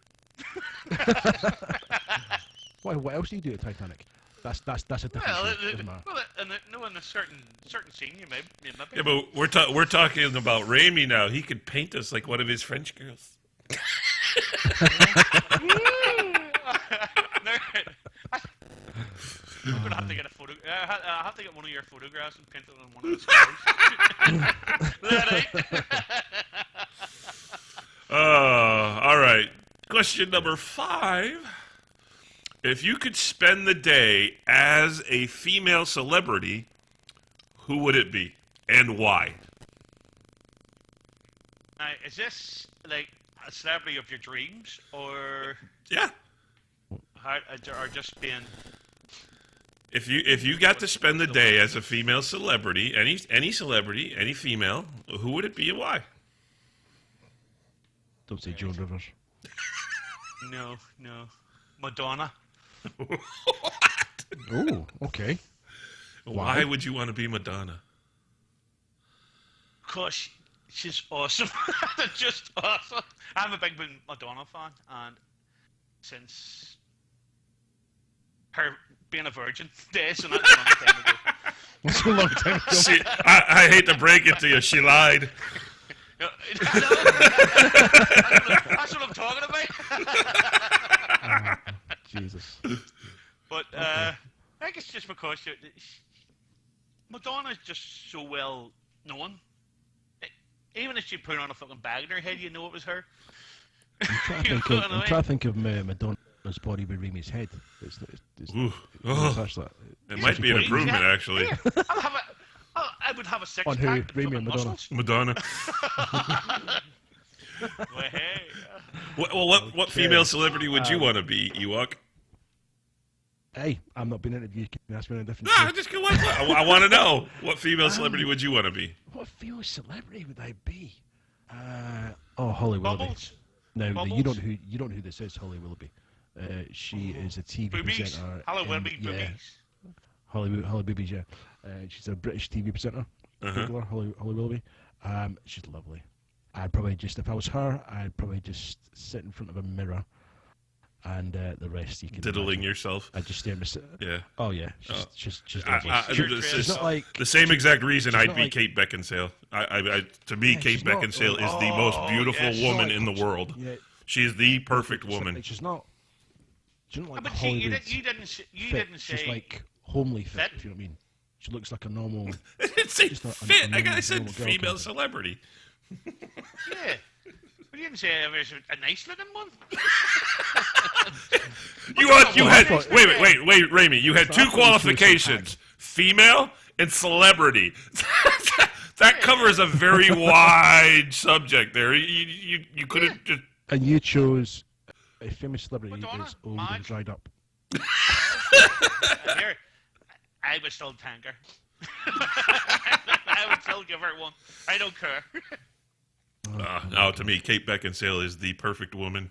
Why? What else do you do at Titanic? That's a different Well, show. Doesn't matter. in a certain scene, you maybe. Yeah, but we're talking about Raimi now. He could paint us like one of his French girls. I'm gonna have to get a photo. I have to get one of your photographs and paint it on one of the scars. All right. Question number 5. If you could spend the day as a female celebrity, who would it be and why? Now, is this like a celebrity of your dreams, or Yeah. or just being? If you got to spend the day as a female celebrity, any celebrity, any female, who would it be and why? Don't say Joan Rivers. No, Madonna. Oh, okay. Why would you want to be Madonna? Cause she's awesome. Just awesome. I'm a big Madonna fan, and since her being a virgin days, and that's a long time ago. That's a long time ago. I hate to break it to you, she lied. That's what I'm talking about. Jesus. But I think it's just because Madonna's just so well known. Even if she put on a fucking bag in her head, you know it was her. I'm trying to think of Madonna's body with Rami's head. Ooh. Oh. It might be an improvement, actually. I would have a six On who? pack. Rami and Madonna? Madonna. Well, hey. What female celebrity would you want to be, Ewok? Hey, I'm not being interviewed. Can you ask me a different No, I want to know. What female celebrity would you want to be? What female celebrity would I be? Holly Willoughby. Bubbles. No, Bubbles? you don't know who this is. Holly Willoughby. She is a TV Boobies. presenter. Hello, Willoughby. Yeah, Boobies. Holly Boobies. Yeah, she's a British TV presenter. Googler, Holly Willoughby. She's lovely. I'd probably just, if I was her, I'd probably just sit in front of a mirror, and the rest you can Diddling imagine. Yourself. I'd just stare at Yeah. Oh yeah, she's lovely. She's not like the same exact reason I'd be like- Kate Beckinsale. To me, Yeah, Kate she's not- Beckinsale is the most beautiful yes. woman She's in the not- world. Yeah, She is the perfect woman. she's not. She's not like But see, you Hollywood didn't fit. say. She's like homely fit, fit? if you know what I mean. She looks like a normal. I didn't say She's not a fit. normal- I said normal girl female kind of- celebrity. Yeah. But you didn't say it was a nice looking one. You had thought- wait, Raimi. You had So I two thought you chose qualifications: female and celebrity. That covers a very wide subject. There, you could have just. And you chose a famous celebrity Madonna, who's old mine. and dried up. Here, I would still tank her. I would still give her one. I don't care. No, to me, Kate Beckinsale is the perfect woman.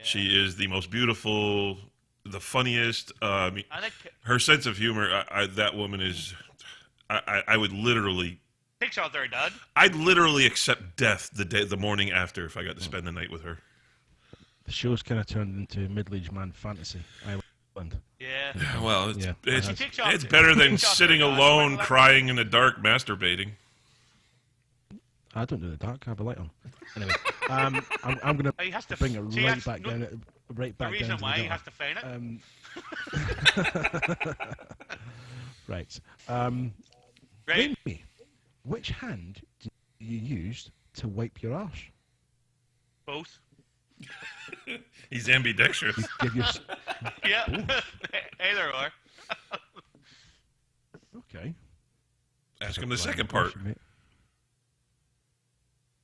She is the most beautiful, the funniest. I think Her sense of humor. That woman is. I would literally. takes out their dad. I'd literally accept death the morning after if I got to spend the night with her. The show's kind of turned into middle-aged man fantasy island. Yeah. Well, Yeah. She takes off- it's better than takes off sitting their dad. alone, crying in the dark, masturbating. I don't do the dark. I have a light on. Anyway, I'm gonna He has to bring it see, right that's back no- down. Right The back reason down to why the he gutter. has to feign it. Right. Right. Amy, which hand do you use to wipe your arse? Both. He's ambidextrous. You give your... Yeah. Either or. Okay. Ask him the second part. Question, mate.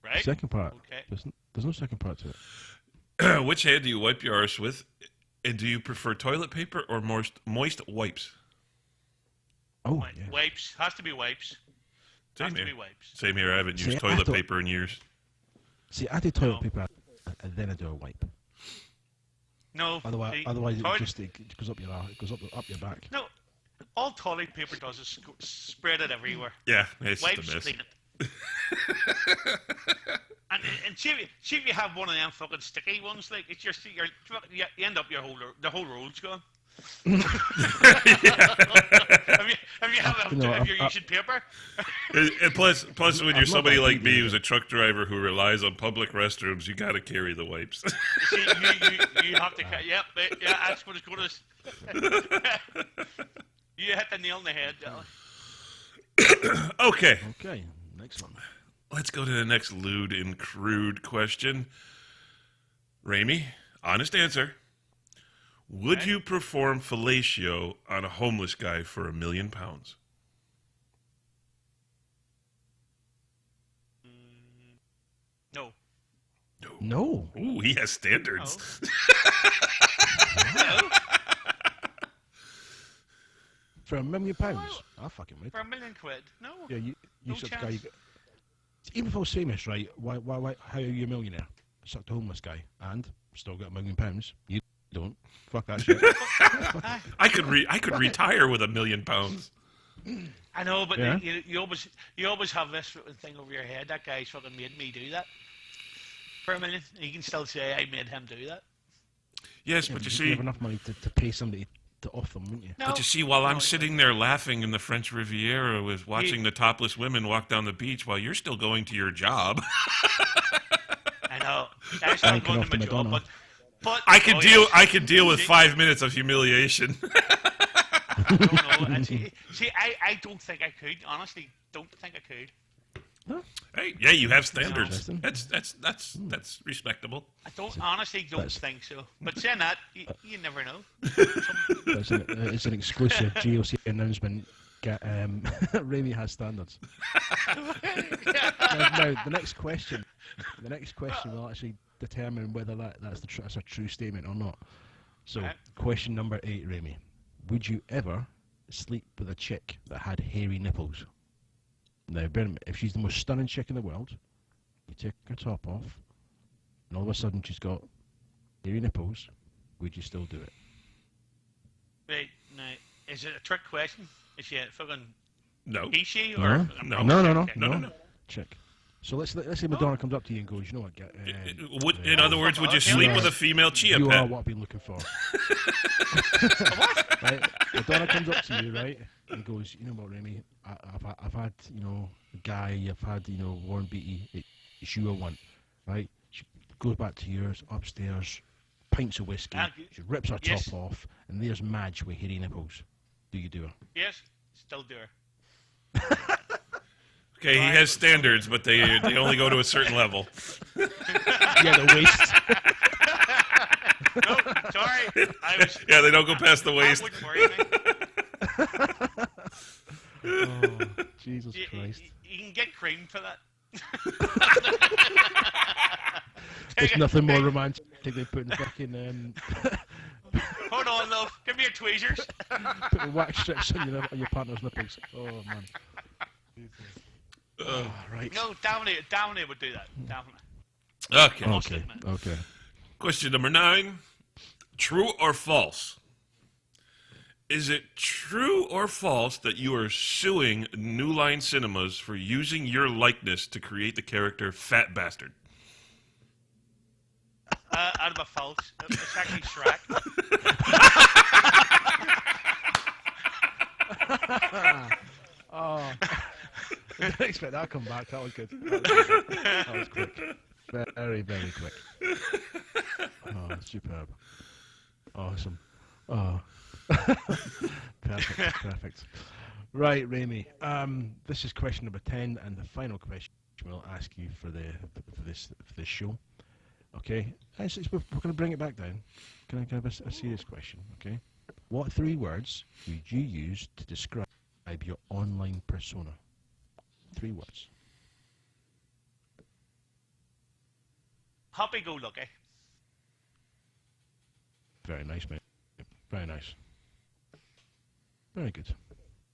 Right. Second part. Okay. There's no second part to it. Which hand do you wipe your arse with? And do you prefer toilet paper or moist wipes? Oh, yeah. Wipes. Has to be wipes. Same Has to here. be wipes. Same here. I haven't See, used I toilet thought- paper in years. See, I do toilet No. paper and then I do a wipe. No. Otherwise, see, otherwise toilet- it goes up your arse, it goes up your back. No. All toilet paper does is spread it everywhere. Yeah, it's Wipes just a mess. clean it. and see if you have one of them fucking sticky ones, like it's you end up the whole roll's gone. Have you're using paper? And plus, when you're I'm not somebody that like big me either. who's a truck driver who relies on public restrooms, you got to carry the wipes. See, you have to. Yeah, that's what it's going to. You hit the nail on the head. Okay, Okay, next one. let's go to the next lewd and crude question. Ramey, honest answer. Would Okay. you perform fellatio on a homeless guy for £1 million? No. No. Ooh, he has standards. No. For £1 million? I fucking would. For £1 million. No. Yeah, you No suck the chance. guy. Even if I was famous, right? Why? How are you a millionaire? Sucked a homeless guy and still got £1 million. You don't. Fuck that shit. I could retire with £1 million. I know, but Yeah. you always have this thing over your head. That guy's fucking made me do that. For $1 million, you can still say I made him do that. Yes, Yeah, but you you'd see, have enough money to pay somebody to off them, wouldn't you? No. But you see, while I'm No, sitting there laughing in the French Riviera with watching the topless women walk down the beach while you're still going to your job, I know. That's not Thanking going off to my the job, Madonna. but I could oh, deal. yes. I could deal with See- 5 minutes of humiliation. I don't know. And see, I don't think I could. Honestly, don't think I could. Hey, yeah, you have standards. Interesting. That's respectable. I honestly don't that's- think so. But saying that, you never know. It's an exclusive GLC announcement. Ramey has standards. now, the next question will actually determine whether that's a true statement or not. So, Right. question number 8, Ramey. Would you ever sleep with a chick that had hairy nipples? Now, bear in mind, if she's the most stunning chick in the world, you take her top off, and all of a sudden she's got hairy nipples, would you still do it? Right now, is it a trick question? Is she a fucking No. he/she or No. No. Okay. Chick. So let's say Madonna comes up to you and goes, you know what? In other words, would you sleep with a female chia You are pet? what I've been looking for. What? Right? Madonna comes up to you, right, and goes, you know what, Remy? I've had, a guy. I've had, Warren Beatty. It's you I want, right? She goes back to yours upstairs, pints of whiskey. She rips her Yes. top off, and there's Madge with hairy nipples. Do you do her? Yes, still do her. Okay, he has standards, but they only go to a certain level. Yeah, the waist. No, sorry. Yeah, they don't go past the That waist. wouldn't worry me. Oh, Jesus Christ. You can get cream for that. There's nothing more romantic than putting fucking Hold on, love. Give me your tweezers. putting wax strips on your partner's nipples. Oh man. Oh, right. No, Downey would do that. Definitely. Okay. Okay. Question number 9. True or false? Is it true or false that you are suing New Line Cinemas for using your likeness to create the character Fat Bastard? Out of a false. It's actually Shrek. Oh. I didn't expect that to come back. That was good. That was quick. Very, very quick. Oh, superb. Awesome. Oh. Perfect. Right, Rami. This is question number 10, and the final question we'll ask you for this show. Okay, we're going to bring it back down. Can I have a serious question? Okay, what 3 words would you use to describe your online persona? 3 words. Happy-go-lucky. Very nice, mate. Very nice. Very good.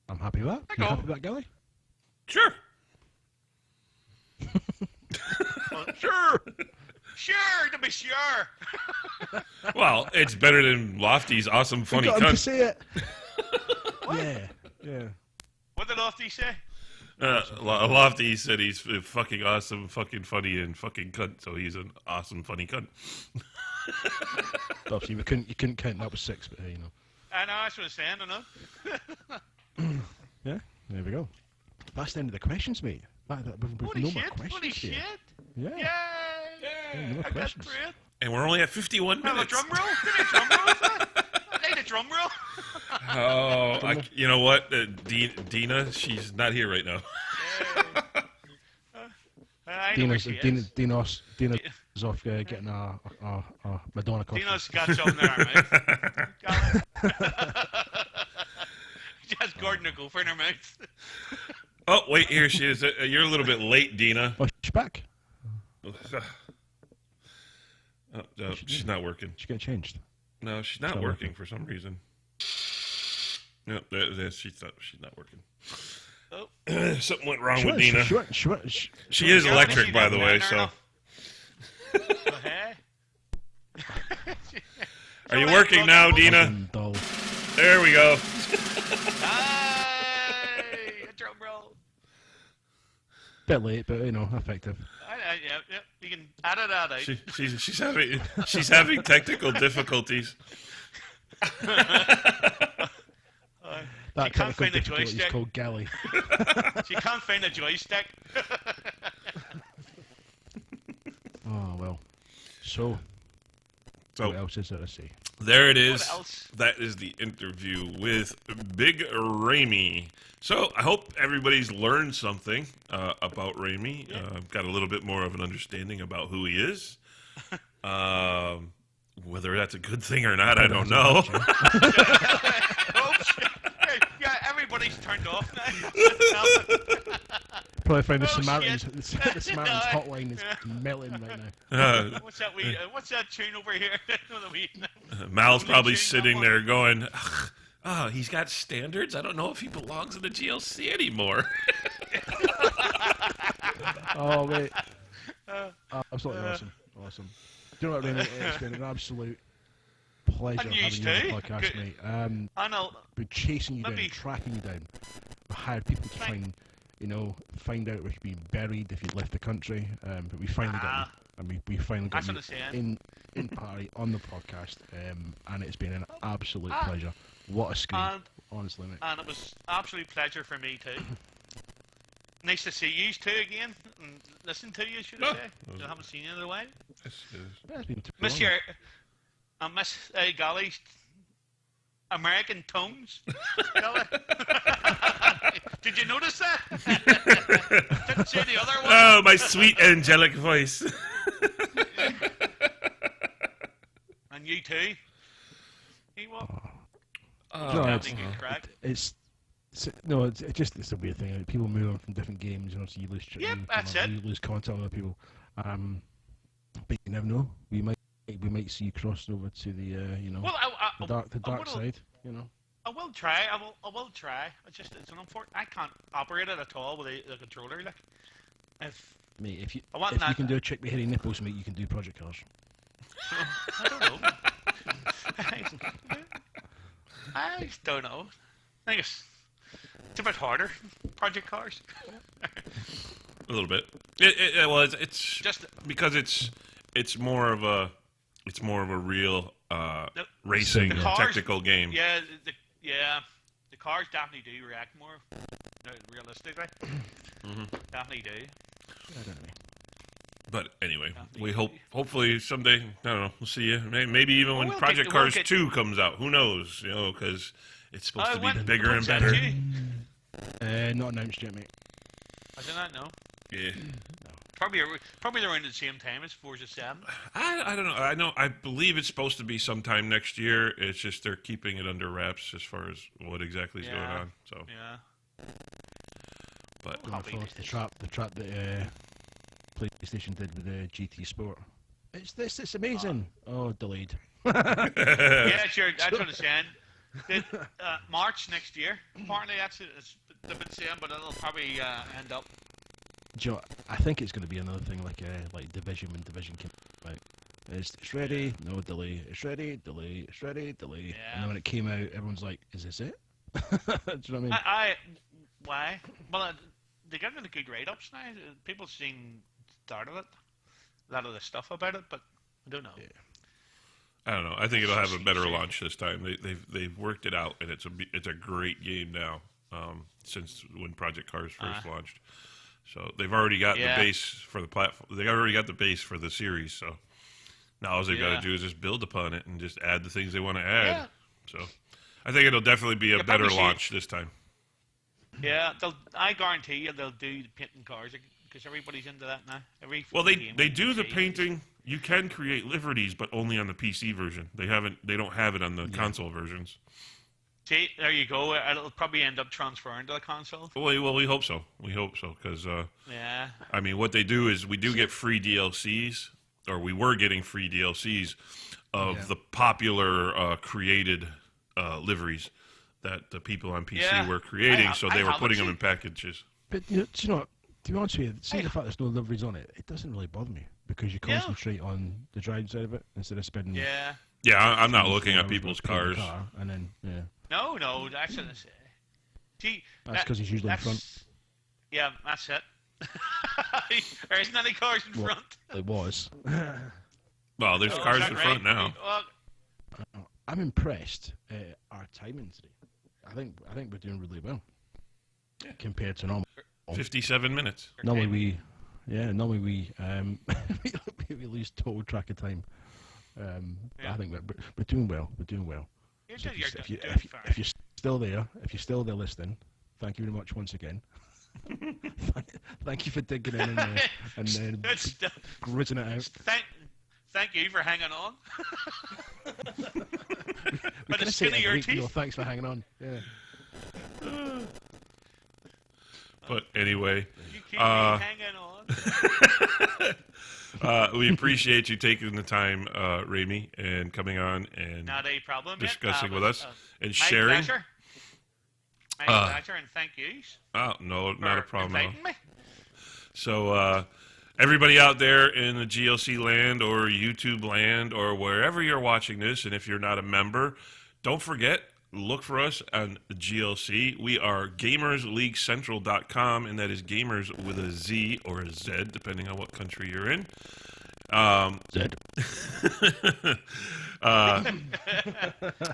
I'm happy with that. You happy with that, Gally? Sure. Sure. Sure, to be sure. Well, it's better than Lofty's awesome, funny got him to cunt. say it. Yeah. What did Lofty say? Lofty said he's fucking awesome, fucking funny, and fucking cunt. So he's an awesome, funny cunt. Obviously, you couldn't count. That was 6, but hey, you know. I know, that's what I'm saying, I know. Yeah, there we go. That's the end of the questions, mate. We've Holy no shit, more questions holy here. shit. Yeah. Yay. Yeah, no more I got questions. through it. And we're only at 51 Have a minutes. drum roll? Give me a drum roll. I need a drum roll. Oh, you know what? Dina, she's not here right now. I know where she is. Dina's off getting a Madonna coffee. Dina's got something in her mouth. Got it. She has Gordon a gopher in her mouth. Oh, wait, here she is. You're a little bit late, Dina. Oh, she's back. Oh, no, she's not working. She's getting changed. No, she's not working for some reason. No, she's not working. Oh. Something went wrong with Dina. She Is electric, by the way, so. Oh, hey. Are you working now, Dina? There we go. Hey, a drum roll. Bit late, but you know, effective. Yeah. You can add it out. She's having technical difficulties. That She can't find a difficulty is joystick. called galley. She can't find a joystick. Oh well. So what else is there to say? There it is. What else? That is the interview with Big Ramy. So I hope everybody's learned something about Ramy. Yeah. Got a little bit more of an understanding about who he is. Whether that's a good thing or not, I don't know. Yeah, everybody's turned off now. Probably find the Oh, Samaritans. shit. The Samaritans hotline is melting right now. What's that tune over here? Mal's probably Change sitting that there going, "Oh, he's got standards. I don't know if he belongs in the GLC anymore." Oh wait, absolutely awesome. Do you know what, Raymond? It's been an absolute pleasure And having you you on too. the podcast, mate. I know. Been chasing you Maybe- down, tracking you down. We hired people to find out where you've been buried if you'd left the country. But we finally got you, and we finally got That's you what I'm saying. in Party on the podcast, and it's been an absolute pleasure. What a screen, honestly, mate. And it was absolute pleasure for me too. Nice to see you two again and listen to you, should I say? I haven't seen you in a while. Yeah, it's been too Miss long. your, Miss Golly's American tones. Golly. Did you notice that? Didn't say the other one. Oh, my sweet angelic voice. And you too. He what? No, Definitely good crack. it's a weird thing. Like, people move on from different games, and obviously you lose. Yep, that's it. You lose contact with other people. But you never know. We might see you crossing over to the Well, the dark side. You know. I will try. I will try. It's an unfortunate. I can't operate it at all with the controller. Like, if Mate, if you I want if you that- can do a trick with hairy nipples, mate, you can do Project Cars. I don't know. I don't know. I think it's a bit harder. Project Cars. A little bit. It's Just because it's more of a real racing The cars- technical game. yeah, the cars definitely do react more realistically. Definitely do. I don't know. But anyway, Definitely. we hopefully someday, I don't know, we'll see you. Maybe even when we'll Project get- we'll Cars get- 2 comes out. Who knows? Because it's supposed to be bigger and when's that better. due? Not announced yet, mate. I did not know. Yeah. No. Probably around the same time as Forza 7. I don't know. I believe it's supposed to be sometime next year. It's just they're keeping it under wraps as far as what exactly is going on. So Yeah. But Don't fall into the trap that PlayStation did with the GT Sport. It's amazing. Oh, delayed. Yeah, sure. That's what I'm saying. March next year. Apparently, that's it. They've been saying, but it'll probably end up. Do you know what? I think it's going to be another thing like Division when Division came out. It's ready, no delay. It's ready, delay. It's ready, delay. Yeah. And then when it came out, everyone's like, "Is this it?" Do you know what I mean? Why? Well, they're getting the good write-ups now. People seen start of it, a lot of the stuff about it, but I don't know. Yeah. I don't know. I think it'll have a better launch this time. They've worked it out, and it's a great game now. Since when Project Cars first launched, so they've already got the base for the platform. They already got the base for the series. So now all they've got to do is just build upon it and just add the things they want to add. Yeah. So I think it'll definitely be a better launch this time. Yeah, I guarantee you they'll do the painting cars because everybody's into that now. Well, they do the painting. You can create liveries, but only on the PC version. They don't have it on the console versions. See, there you go. It'll probably end up transferring to the console. Well, we hope so. We hope so because I mean, what they do is we do get free DLCs, or we were getting free DLCs of the popular created liveries that the people on PC were creating. So they were putting them in packages. But do you know what? To be honest with you, see the fact there's no liveries on it, it doesn't really bother me because you concentrate on the driving side of it instead of spending. Yeah. Yeah, I'm not looking at people's cars. And then No, that's what I say. See, that's because he's usually in front. Yeah, that's it. There isn't any cars in front. It was. Well, there's cars in front now. Well, I'm impressed at our timing today. I think we're doing really well compared to normal. 57 minutes. Normally we we lose total track of time. I think we're doing well. We're doing well. So if you're still there, listening, thank you very much once again. Thank you for digging in and then gritting it out. Thank you for hanging on. But the skin of your teeth. Thanks for hanging on. Yeah. But anyway, you keep hanging on. we appreciate you taking the time, Rami, and coming on and not a problem. Discussing with us and sharing. Pleasure. My pleasure, and thank you. Oh no, not a problem at all. Me. So, everybody out there in the GLC land or YouTube land or wherever you're watching this, and if you're not a member, don't forget. Look for us on GLC. We are GamersLeagueCentral.com, and that is gamers with a Z or a Z, depending on what country you're in. Zed.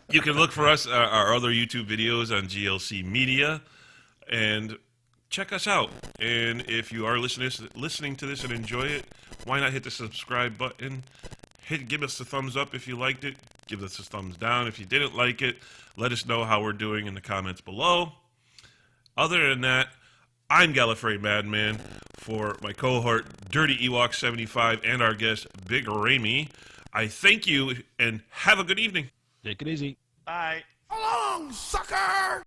You can look for us, our other YouTube videos on GLC Media, and check us out. And if you are listening to this and enjoy it, why not hit the subscribe button? Give us a thumbs up if you liked it. Give us a thumbs down if you didn't like it. Let us know how we're doing in the comments below. Other than that, I'm Gallifrey Madman. For my cohort, Dirty Ewok 75, and our guest, Big Rami, I thank you and have a good evening. Take it easy. Bye. So long, sucker!